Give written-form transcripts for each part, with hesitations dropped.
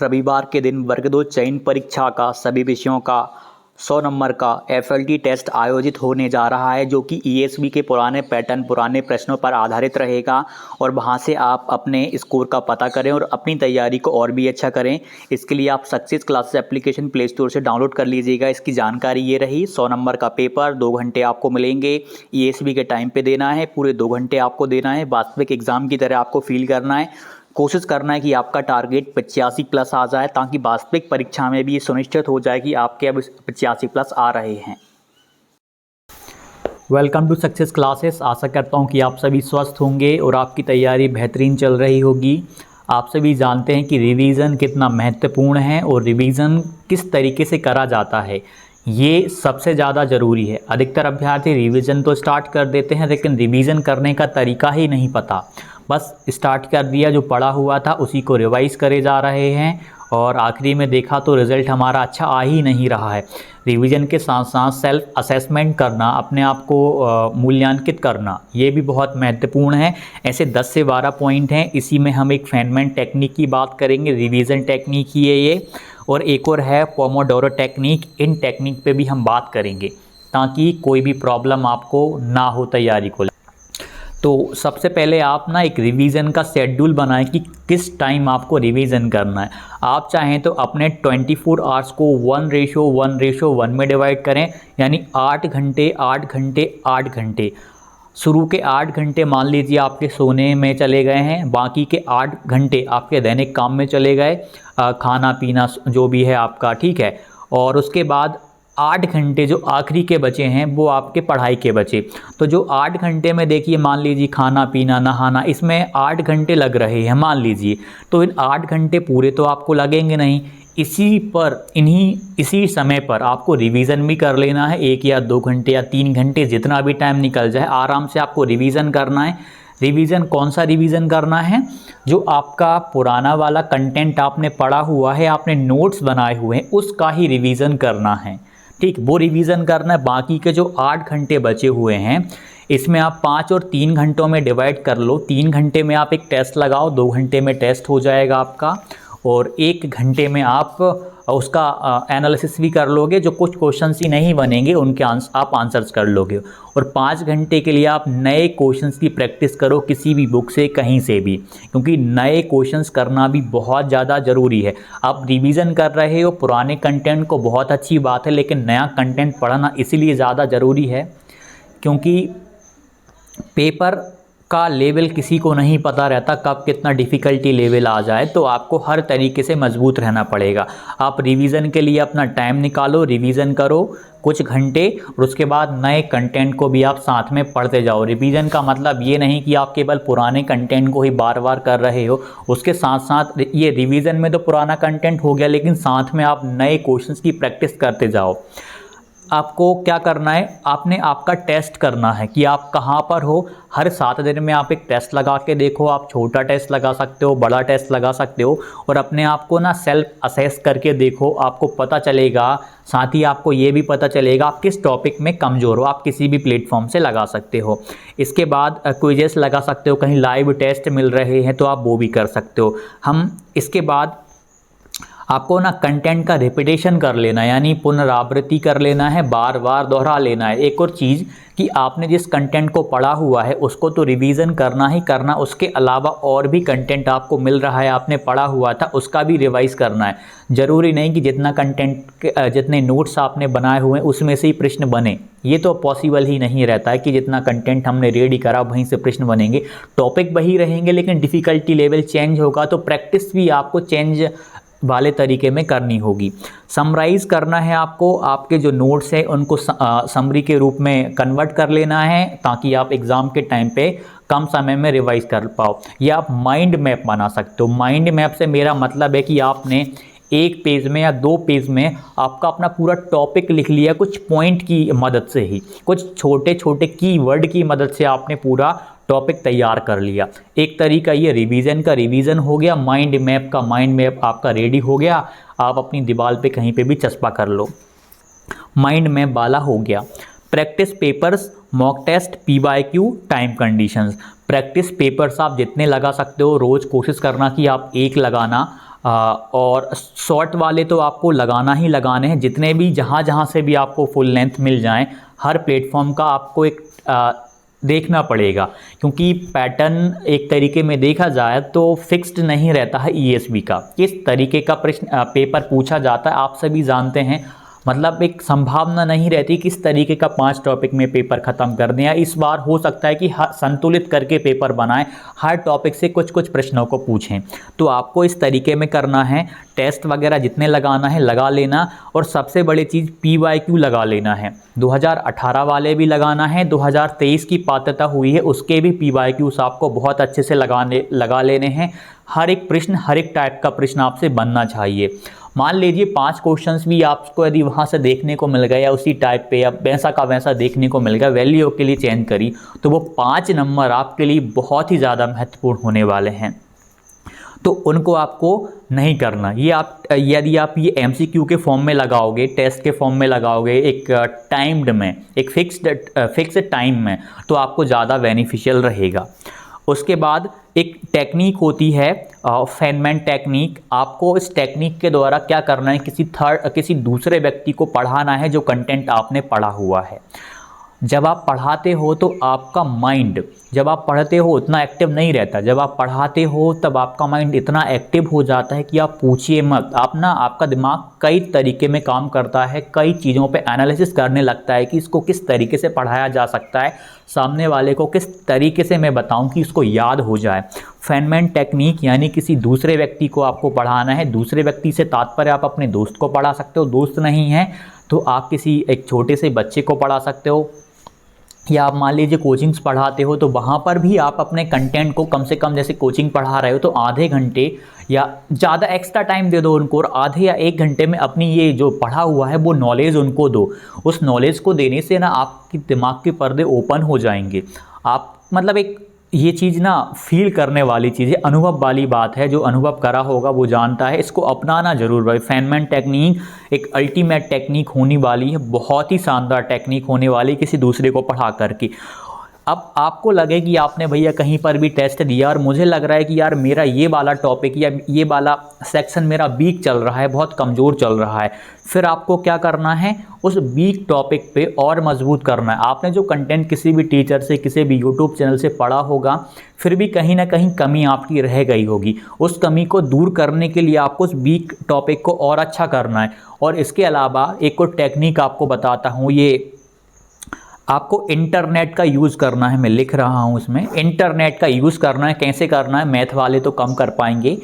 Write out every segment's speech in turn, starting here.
रविवार के दिन वर्ग 2 चयन परीक्षा का सभी विषयों का 100 नंबर का एफएलटी टेस्ट आयोजित होने जा रहा है, जो कि ईएसबी के पुराने पैटर्न पुराने प्रश्नों पर आधारित रहेगा और वहां से आप अपने स्कोर का पता करें और अपनी तैयारी को और भी अच्छा करें। इसके लिए आप success classes application play store से डाउनलोड कर लीजिएगा। इसकी जानकारी ये रही, 100 नंबर का पेपर 2 घंटे आपको मिलेंगे। ईएसबी के टाइम पे देना है, पूरे 2 घंटे आपको देना है। वास्तविक एग्जाम की तरह आपको फील करना है, कोशिश करना है कि आपका टारगेट 85 प्लस आ जाए, ताकि वास्तविक परीक्षा में भी ये सुनिश्चित हो जाए कि आपके अब 85 प्लस आ रहे हैं। Welcome to success classes. आशा करता हूँ कि आप सभी स्वस्थ होंगे और आपकी तैयारी बेहतरीन चल रही होगी। आप सभी जानते हैं कि रिवीजन कितना महत्वपूर्ण है और रिवीजन किस तरीके से करा जाता है, ये सबसे ज़्यादा ज़रूरी है। अधिकतर अभ्यर्थी रिवीजन तो स्टार्ट कर देते हैं, लेकिन रिवीजन करने का तरीका ही नहीं पता। बस स्टार्ट कर दिया, जो पढ़ा हुआ था उसी को रिवाइज़ करे जा रहे हैं और आखिरी में देखा तो रिज़ल्ट हमारा अच्छा आ ही नहीं रहा है। रिवीजन के साथ साथ सेल्फ असेसमेंट करना, अपने आप को मूल्यांकित करना, ये भी बहुत महत्वपूर्ण है। ऐसे 10 से 12 पॉइंट हैं। इसी में हम एक फेनमैन टेक्निक की बात करेंगे, रिवीजन टेक्निक ही है ये, और एक और है पोमोडोरो टेक्निक। इन टेक्निक पे भी हम बात करेंगे ताकि कोई भी प्रॉब्लम आपको ना हो तैयारी को। तो सबसे पहले आप ना एक रिवीजन का शेड्यूल बनाएं कि किस टाइम आपको रिवीजन करना है। आप चाहें तो अपने 24 आवर्स को 1:1:1 में डिवाइड करें, यानी 8 घंटे 8 घंटे 8 घंटे। शुरू के 8 घंटे मान लीजिए आपके सोने में चले गए हैं, बाकी के 8 घंटे आपके दैनिक काम में चले गए, खाना पीना जो भी है आपका, ठीक है। और उसके बाद 8 घंटे जो आखिरी के बचे हैं वो आपके पढ़ाई के बचे। तो जो 8 घंटे में देखिए, मान लीजिए खाना पीना नहाना, इसमें 8 घंटे लग रहे हैं मान लीजिए, तो इन 8 घंटे पूरे तो आपको लगेंगे नहीं। इसी समय पर आपको रिवीजन भी कर लेना है। 1 या 2 घंटे या 3 घंटे, जितना भी टाइम निकल जाए, आराम से आपको रिवीजन करना है। रिवीजन कौन सा रिवीजन करना है? जो आपका पुराना वाला कंटेंट आपने पढ़ा हुआ है, आपने नोट्स बनाए हुए हैं, उसका ही रिवीजन करना है, ठीक। वो रिवीजन करना है। बाकी के जो 8 घंटे बचे हुए हैं, इसमें आप 5 और 3 घंटों में डिवाइड कर लो। 3 घंटे में आप एक टेस्ट लगाओ, 2 घंटे में टेस्ट हो जाएगा आपका, और 1 घंटे में आप उसका एनालिसिस भी कर लोगे। जो कुछ क्वेश्चंस ही नहीं बनेंगे उनके आप आंसर्स कर लोगे। और 5 घंटे के लिए आप नए क्वेश्चंस की प्रैक्टिस करो, किसी भी बुक से, कहीं से भी, क्योंकि नए क्वेश्चंस करना भी बहुत ज़्यादा ज़रूरी है। आप रिवीजन कर रहे हो पुराने कंटेंट को, बहुत अच्छी बात है, लेकिन नया कंटेंट पढ़ना इसीलिए ज़्यादा ज़रूरी है क्योंकि पेपर का लेवल किसी को नहीं पता रहता कब कितना डिफ़िकल्टी लेवल आ जाए। तो आपको हर तरीके से मजबूत रहना पड़ेगा। आप रिवीजन के लिए अपना टाइम निकालो, रिवीजन करो कुछ घंटे, और उसके बाद नए कंटेंट को भी आप साथ में पढ़ते जाओ। रिवीजन का मतलब ये नहीं कि आप केवल पुराने कंटेंट को ही बार बार कर रहे हो, उसके साथ साथ ये रिवीजन में तो पुराना कंटेंट हो गया, लेकिन साथ में आप नए क्वेश्चंस की प्रैक्टिस करते जाओ। आपको क्या करना है? आपने आपका टेस्ट करना है कि आप कहाँ पर हो। हर 7 दिन में आप एक टेस्ट लगा के देखो। आप छोटा टेस्ट लगा सकते हो, बड़ा टेस्ट लगा सकते हो, और अपने आप को ना सेल्फ असेस करके देखो, आपको पता चलेगा। साथ ही आपको ये भी पता चलेगा आप किस टॉपिक में कमज़ोर हो। आप किसी भी प्लेटफॉर्म से लगा सकते हो। इसके बाद क्विजेस लगा सकते हो, कहीं लाइव टेस्ट मिल रहे हैं तो आप वो भी कर सकते हो। हम इसके बाद आपको ना कंटेंट का रिपीटेशन कर लेना है, यानी पुनरावृत्ति कर लेना है, बार बार दोहरा लेना है। एक और चीज़ कि आपने जिस कंटेंट को पढ़ा हुआ है उसको तो रिवीजन करना ही करना, उसके अलावा और भी कंटेंट आपको मिल रहा है, आपने पढ़ा हुआ था, उसका भी रिवाइज करना है। ज़रूरी नहीं कि जितना कंटेंट, जितने नोट्स आपने बनाए हुए हैं उसमें से ही प्रश्न बने। ये तो पॉसिबल ही नहीं रहता है कि जितना कंटेंट हमने रेडी करा वहीं से प्रश्न बनेंगे। टॉपिक वही रहेंगे, लेकिन डिफ़िकल्टी लेवल चेंज होगा, तो प्रैक्टिस भी आपको चेंज वाले तरीके में करनी होगी। समराइज़ करना है आपको, आपके जो नोट्स हैं उनको समरी के रूप में कन्वर्ट कर लेना है, ताकि आप एग्ज़ाम के टाइम पे कम समय में रिवाइज कर पाओ। या आप माइंड मैप बना सकते हो। माइंड मैप से मेरा मतलब है कि आपने 1 पेज में या 2 पेज में आपका अपना पूरा टॉपिक लिख लिया, कुछ पॉइंट की मदद से ही, कुछ छोटे छोटे कीवर्ड की मदद से आपने पूरा टॉपिक तैयार कर लिया। एक तरीका ये रिवीजन का रिवीजन हो गया, माइंड मैप का माइंड मैप आपका रेडी हो गया। आप अपनी दीवार पे कहीं पे भी चस्पा कर लो, माइंड मैप वाला हो गया। Practice papers, mock test, PYQ, time conditions. Practice papers आप जितने लगा सकते हो, रोज़ कोशिश करना कि आप 1 लगाना। और शॉर्ट वाले तो आपको लगाना ही लगाने हैं, जितने भी जहाँ जहाँ से भी आपको फुल लेंथ मिल जाएं, हर प्लेटफॉर्म का आपको एक देखना पड़ेगा, क्योंकि पैटर्न एक तरीके में देखा जाए तो फिक्स्ड नहीं रहता है ईएसबी का। किस तरीके का प्रश्न पेपर पूछा जाता है आप सभी जानते हैं, मतलब एक संभावना नहीं रहती किस तरीके का 5 टॉपिक में पेपर ख़त्म कर दें, या इस बार हो सकता है कि संतुलित करके पेपर बनाएं, हर टॉपिक से कुछ कुछ प्रश्नों को पूछें। तो आपको इस तरीके में करना है, टेस्ट वगैरह जितने लगाना है लगा लेना, और सबसे बड़ी चीज़ PYQ लगा लेना है। 2018 वाले भी लगाना है, 2023 की पात्रता हुई है उसके भी PYQs आपको बहुत अच्छे से लगा लेने हैं। हर एक प्रश्न, हर एक टाइप का प्रश्न आपसे बनना चाहिए। मान लीजिए 5 क्वेश्चंस भी आपको यदि वहाँ से देखने को मिल गया, या उसी टाइप पे या वैसा का वैसा देखने को मिल गया, वैल्यू के लिए चेंज करी, तो वो 5 नंबर आपके लिए बहुत ही ज़्यादा महत्वपूर्ण होने वाले हैं, तो उनको आपको नहीं करना। ये आप यदि आप ये MCQ के फॉर्म में लगाओगे, टेस्ट के फॉर्म में लगाओगे, एक टाइम्ड में, एक फिक्स्ड टाइम में, तो आपको ज़्यादा बेनिफिशियल रहेगा। उसके बाद एक टेक्निक होती है फेनमैन टेक्निक। आपको इस टेक्निक के द्वारा क्या करना है, किसी दूसरे व्यक्ति को पढ़ाना है जो कंटेंट आपने पढ़ा हुआ है। जब आप पढ़ाते हो तो आपका माइंड, जब आप पढ़ते हो उतना एक्टिव नहीं रहता, जब आप पढ़ाते हो तब आपका माइंड इतना एक्टिव हो जाता है कि आप पूछिए मत। आपका दिमाग कई तरीके में काम करता है, कई चीज़ों पे एनालिसिस करने लगता है कि इसको किस तरीके से पढ़ाया जा सकता है, सामने वाले को किस तरीके से मैं बताऊं कि इसको याद हो जाए। फेनमैन टेक्निक यानी किसी दूसरे व्यक्ति को आपको पढ़ाना है। दूसरे व्यक्ति से तात्पर्य आप अपने दोस्त को पढ़ा सकते हो, दोस्त नहीं है तो आप किसी एक छोटे से बच्चे को पढ़ा सकते हो, या आप मान लीजिए कोचिंग्स पढ़ाते हो तो वहाँ पर भी आप अपने कंटेंट को कम से कम, जैसे कोचिंग पढ़ा रहे हो तो आधे घंटे या ज़्यादा एक्स्ट्रा टाइम दे दो उनको, और आधे या 1 घंटे में अपनी ये जो पढ़ा हुआ है वो नॉलेज उनको दो। उस नॉलेज को देने से ना आपके दिमाग के पर्दे ओपन हो जाएंगे। आप मतलब एक ये चीज़ ना फील करने वाली चीज़ है, अनुभव वाली बात है। जो अनुभव करा होगा वो जानता है, इसको अपनाना ज़रूर भाई। फेनमैन टेक्निक एक अल्टीमेट टेक्निक होने वाली है, बहुत ही शानदार टेक्निक होने वाली किसी दूसरे को पढ़ा करके। अब आपको लगे कि आपने भैया कहीं पर भी टेस्ट दिया और मुझे लग रहा है कि यार मेरा ये वाला टॉपिक या ये वाला सेक्शन मेरा वीक चल रहा है, बहुत कमज़ोर चल रहा है, फिर आपको क्या करना है, उस वीक टॉपिक पे और मजबूत करना है। आपने जो कंटेंट किसी भी टीचर से, किसी भी यूट्यूब चैनल से पढ़ा होगा, फिर भी कहीं ना कहीं कमी आपकी रह गई होगी। उस कमी को दूर करने के लिए आपको उस वीक टॉपिक को और अच्छा करना है। और इसके अलावा एक और टेक्निक आपको बताता हूँ, ये आपको इंटरनेट का यूज़ करना है। मैं लिख रहा हूँ इसमें, इंटरनेट का यूज़ करना है। कैसे करना है, मैथ वाले तो कम कर पाएंगे,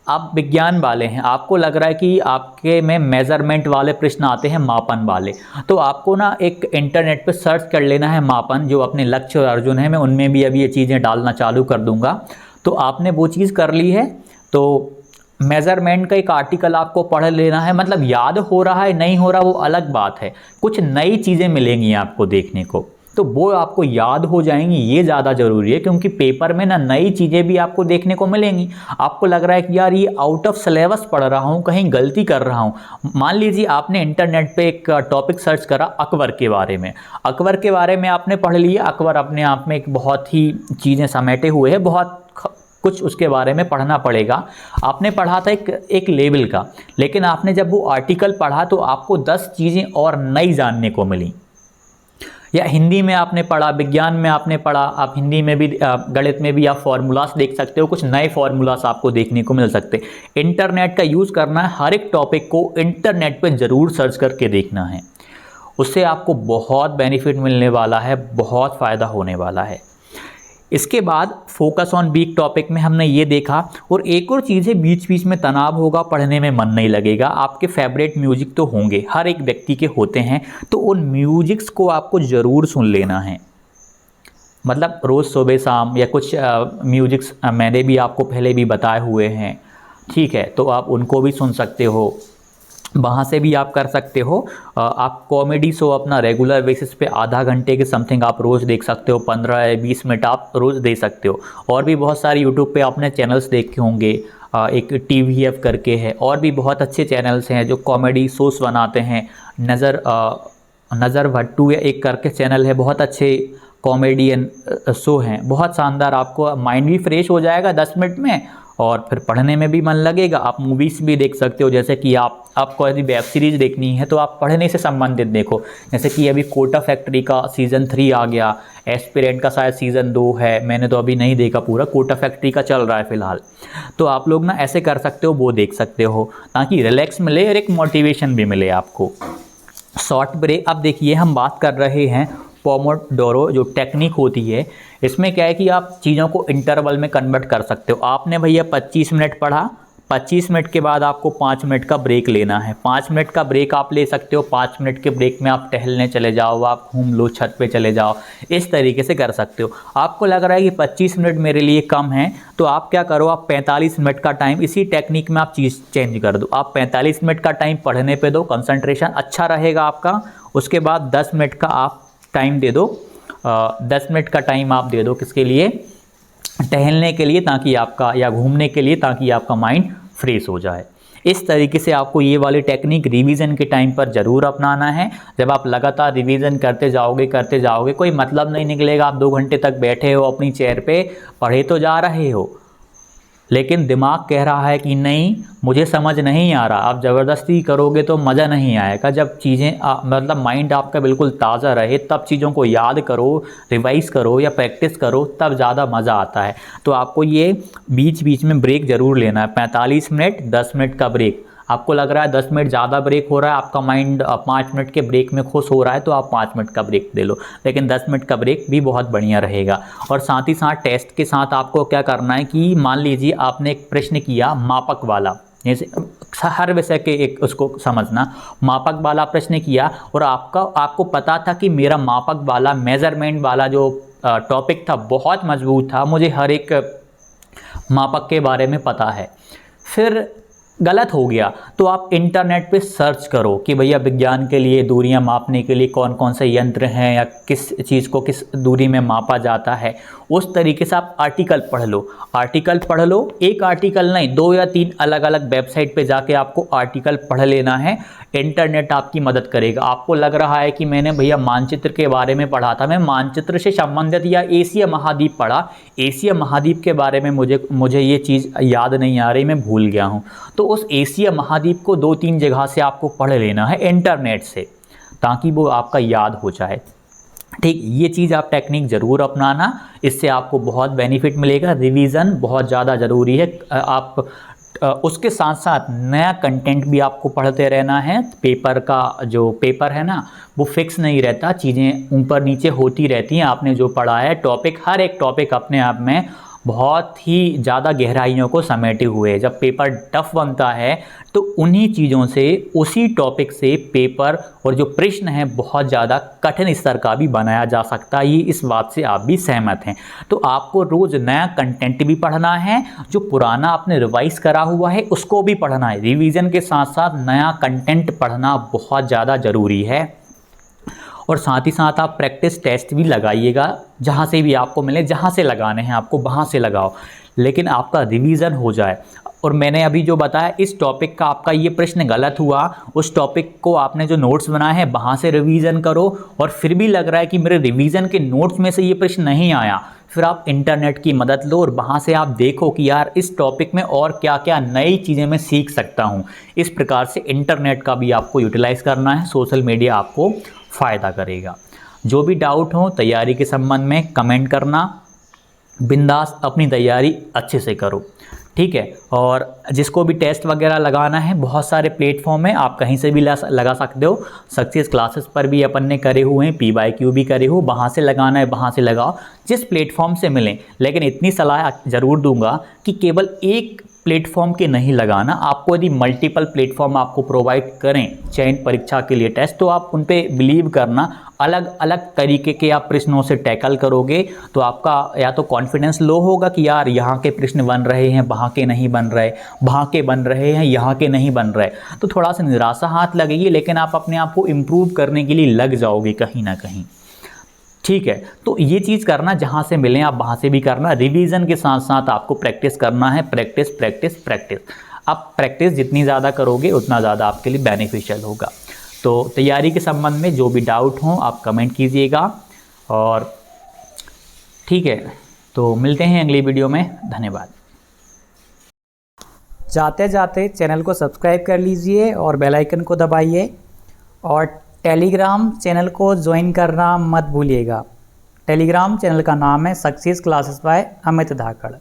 आप विज्ञान वाले हैं, आपको लग रहा है कि आपके में मेज़रमेंट वाले प्रश्न आते हैं, मापन वाले, तो आपको ना एक इंटरनेट पे सर्च कर लेना है मापन। जो अपने लक्ष्य और अर्जुन है, मैं उनमें भी अभी ये चीज़ें डालना चालू कर दूंगा। तो आपने वो चीज़ कर ली है, तो मेज़रमेंट का एक आर्टिकल आपको पढ़ लेना है। मतलब याद हो रहा है नहीं हो रहा वो अलग बात है, कुछ नई चीज़ें मिलेंगी आपको देखने को, तो वो आपको याद हो जाएंगी, ये ज़्यादा ज़रूरी है। क्योंकि पेपर में ना नई चीज़ें भी आपको देखने को मिलेंगी। आपको लग रहा है कि यार ये आउट ऑफ सिलेबस पढ़ रहा हूँ, कहीं गलती कर रहा हूँ। मान लीजिए आपने इंटरनेट पे एक टॉपिक सर्च करा अकबर के बारे में, अकबर के बारे में आपने पढ़ लिया। अकबर अपने आप में एक बहुत ही चीज़ें समेटे हुए है, बहुत कुछ उसके बारे में पढ़ना पड़ेगा। आपने पढ़ा था एक लेवल का, लेकिन आपने जब वो आर्टिकल पढ़ा तो आपको 10 चीज़ें और नई जानने को मिली। या हिंदी में आपने पढ़ा, विज्ञान में आपने पढ़ा, आप हिंदी में भी, गणित में भी आप फार्मूलास देख सकते हो, कुछ नए फार्मूलास आपको देखने को मिल सकते। इंटरनेट का यूज़ करना है, हर एक टॉपिक को इंटरनेट पे ज़रूर सर्च करके देखना है, उससे आपको बहुत बेनिफिट मिलने वाला है, बहुत फ़ायदा होने वाला है। इसके बाद फोकस ऑन वीक टॉपिक में हमने ये देखा। और एक और चीज़ है, बीच बीच में तनाव होगा, पढ़ने में मन नहीं लगेगा। आपके फेवरेट म्यूजिक तो होंगे, हर एक व्यक्ति के होते हैं, तो उन म्यूजिक्स को आपको ज़रूर सुन लेना है। मतलब रोज़ सुबह शाम, या कुछ म्यूजिक्स मैंने भी आपको पहले भी बताए हुए हैं, ठीक है, तो आप उनको भी सुन सकते हो, वहाँ से भी आप कर सकते हो। आप कॉमेडी शो अपना रेगुलर बेसिस पे आधा घंटे के समथिंग आप रोज़ देख सकते हो, 15 या 20 मिनट आप रोज़ दे सकते हो। और भी बहुत सारे यूट्यूब पे आपने चैनल्स देखे होंगे, एक TVF करके है, और भी बहुत अच्छे चैनल्स हैं जो कॉमेडी शोज़ बनाते हैं। नज़र भट्टू या एक करके चैनल है, बहुत अच्छे कॉमेडियन शो हैं, बहुत शानदार। आपको माइंड भी फ्रेश हो जाएगा 10 मिनट में, और फिर पढ़ने में भी मन लगेगा। आप मूवीज़ भी देख सकते हो, जैसे कि आपको यदि वेब सीरीज़ देखनी है तो आप पढ़ने से संबंधित देखो, जैसे कि अभी कोटा फैक्ट्री का सीज़न 3 आ गया, एस्पिरेंट का शायद सीज़न 2 है, मैंने तो अभी नहीं देखा पूरा, कोटा फैक्ट्री का चल रहा है फ़िलहाल। तो आप लोग ना ऐसे कर सकते हो, वो देख सकते हो ताकि रिलैक्स मिले और एक मोटिवेशन भी मिले आपको। शॉर्ट ब्रेक, अब देखिए हम बात कर रहे हैं पोमोडोरो जो टेक्निक होती है, इसमें क्या है कि आप चीज़ों को इंटरवल में कन्वर्ट कर सकते हो। आपने भैया 25 मिनट पढ़ा, 25 मिनट के बाद आपको 5 मिनट का ब्रेक लेना है। 5 मिनट का ब्रेक आप ले सकते हो, 5 मिनट के ब्रेक में आप टहलने चले जाओ, आप घूम लो, छत पे चले जाओ, इस तरीके से कर सकते हो। आपको लग रहा है कि 25 मिनट मेरे लिए कम है, तो आप क्या करो, आप 45 मिनट का टाइम इसी टेक्निक में आप चीज़ चेंज कर दो। आप 45 मिनट का टाइम पढ़ने पे दो, कंसंट्रेशन अच्छा रहेगा आपका। उसके बाद 10 मिनट का आप टाइम दे दो, 10 मिनट का टाइम आप दे दो किसके लिए, टहलने के लिए, ताकि आपका, या घूमने के लिए, ताकि आपका माइंड फ्रेश हो जाए। इस तरीके से आपको ये वाली टेक्निक रिवीजन के टाइम पर ज़रूर अपनाना है। जब आप लगातार रिवीजन करते जाओगे कोई मतलब नहीं निकलेगा। आप 2 घंटे तक बैठे हो अपनी चेयर पे, पढ़े तो जा रहे हो, लेकिन दिमाग कह रहा है कि नहीं मुझे समझ नहीं आ रहा। आप ज़बरदस्ती करोगे तो मज़ा नहीं आएगा। जब चीज़ें मतलब माइंड आपका बिल्कुल ताज़ा रहे तब चीज़ों को याद करो, रिवाइज़ करो या प्रैक्टिस करो, तब ज़्यादा मज़ा आता है। तो आपको ये बीच बीच में ब्रेक ज़रूर लेना है, 45 मिनट 10 मिनट का ब्रेक। आपको लग रहा है 10 मिनट ज़्यादा ब्रेक हो रहा है, आपका माइंड 5 मिनट के ब्रेक में खुश हो रहा है, तो आप 5 मिनट का ब्रेक ले लो, लेकिन 10 मिनट का ब्रेक भी बहुत बढ़िया रहेगा। और साथ ही साथ टेस्ट के साथ आपको क्या करना है कि मान लीजिए आपने एक प्रश्न किया मापक वाला, जैसे हर विषय के एक उसको समझना, मापक वाला प्रश्न किया और आपको पता था कि मेरा मापक वाला, मेजरमेंट वाला जो टॉपिक था बहुत मजबूत था, मुझे हर एक मापक के बारे में पता है, फिर गलत हो गया, तो आप इंटरनेट पे सर्च करो कि भैया विज्ञान के लिए दूरियां मापने के लिए कौन कौन से यंत्र हैं या किस चीज़ को किस दूरी में मापा जाता है। उस तरीके से आप आर्टिकल पढ़ लो, एक आर्टिकल नहीं, 2 या 3 अलग अलग वेबसाइट पे जाके आपको आर्टिकल पढ़ लेना है। इंटरनेट आपकी मदद करेगा। आपको लग रहा है कि मैंने भैया मानचित्र के बारे में पढ़ा था, मैं मानचित्र से संबंधित या एशिया महाद्वीप पढ़ा, एशिया महाद्वीप के बारे में मुझे ये चीज़ याद नहीं आ रही, मैं भूल गया हूँ, तो उस एशिया महाद्वीप को 2-3 जगह से आपको पढ़ लेना है इंटरनेट से, ताकि वो आपका याद हो जाए। ठीक, ये चीज़ आप टेक्निक ज़रूर अपनाना, इससे आपको बहुत बेनिफिट मिलेगा। रिवीजन बहुत ज़्यादा ज़रूरी है। आप उसके साथ साथ नया कंटेंट भी आपको पढ़ते रहना है। पेपर का जो पेपर है ना, वो फिक्स नहीं रहता, चीज़ें ऊपर नीचे होती रहती हैं। आपने जो पढ़ा है टॉपिक, हर एक टॉपिक अपने आप में बहुत ही ज़्यादा गहराइयों को समेटे हुए। जब पेपर टफ बनता है तो उन्हीं चीज़ों से, उसी टॉपिक से पेपर और जो प्रश्न है बहुत ज़्यादा कठिन स्तर का भी बनाया जा सकता है। ये इस बात से आप भी सहमत हैं। तो आपको रोज़ नया कंटेंट भी पढ़ना है, जो पुराना आपने रिवाइज करा हुआ है उसको भी पढ़ना है। रिवीजन के साथ साथ नया कंटेंट पढ़ना बहुत ज़्यादा ज़रूरी है। और साथ ही साथ आप प्रैक्टिस टेस्ट भी लगाइएगा, जहाँ से भी आपको मिले, जहाँ से लगाने हैं आपको वहाँ से लगाओ, लेकिन आपका रिवीजन हो जाए। और मैंने अभी जो बताया, इस टॉपिक का आपका ये प्रश्न गलत हुआ, उस टॉपिक को आपने जो नोट्स बनाए हैं वहाँ से रिवीजन करो, और फिर भी लग रहा है कि मेरे रिवीजन के नोट्स में से ये प्रश्न नहीं आया, फिर आप इंटरनेट की मदद लो और वहाँ से आप देखो कि यार इस टॉपिक में और क्या क्या नई चीज़ें मैं सीख सकता हूँ। इस प्रकार से इंटरनेट का भी आपको यूटिलाइज़ करना है। सोशल मीडिया आपको फ़ायदा करेगा। जो भी डाउट हो तैयारी के संबंध में कमेंट करना, बिंदास अपनी तैयारी अच्छे से करो, ठीक है। और जिसको भी टेस्ट वगैरह लगाना है, बहुत सारे प्लेटफॉर्म हैं, आप कहीं से भी लगा सकते हो। सक्सेस क्लासेस पर भी अपन ने करे हुए हैं, PYQ भी करे हो, वहाँ से लगाना है वहाँ से लगाओ, जिस प्लेटफॉर्म से मिलें। लेकिन इतनी सलाह ज़रूर दूंगा कि केवल एक प्लेटफॉर्म के नहीं लगाना। आपको यदि मल्टीपल प्लेटफॉर्म आपको प्रोवाइड करें चयन परीक्षा के लिए टेस्ट, तो आप उन पे बिलीव करना, अलग अलग तरीके के आप प्रश्नों से टैकल करोगे तो आपका या तो कॉन्फिडेंस लो होगा कि यार यहाँ के प्रश्न बन रहे हैं, वहाँ के नहीं बन रहे, वहाँ के बन रहे हैं, यहाँ के नहीं बन रहे, तो थोड़ा सा निराशा हाथ लगेगी। लेकिन आप अपने आप को इम्प्रूव करने के लिए लग जाओगे कहीं ना कहीं, ठीक है। तो ये चीज़ करना, जहाँ से मिलें आप वहाँ से भी करना। रिवीजन के साथ साथ आपको प्रैक्टिस करना है, प्रैक्टिस प्रैक्टिस प्रैक्टिस। आप प्रैक्टिस जितनी ज़्यादा करोगे उतना ज़्यादा आपके लिए बेनिफिशियल होगा। तो तैयारी के संबंध में जो भी डाउट हो आप कमेंट कीजिएगा, और ठीक है, तो मिलते हैं अगली वीडियो में। धन्यवाद। जाते जाते चैनल को सब्सक्राइब कर लीजिए और बेल आइकन को दबाइए और टेलीग्राम चैनल को ज्वाइन करना मत भूलिएगा। टेलीग्राम चैनल का नाम है सक्सेस क्लासेस बाय अमित धाकड़।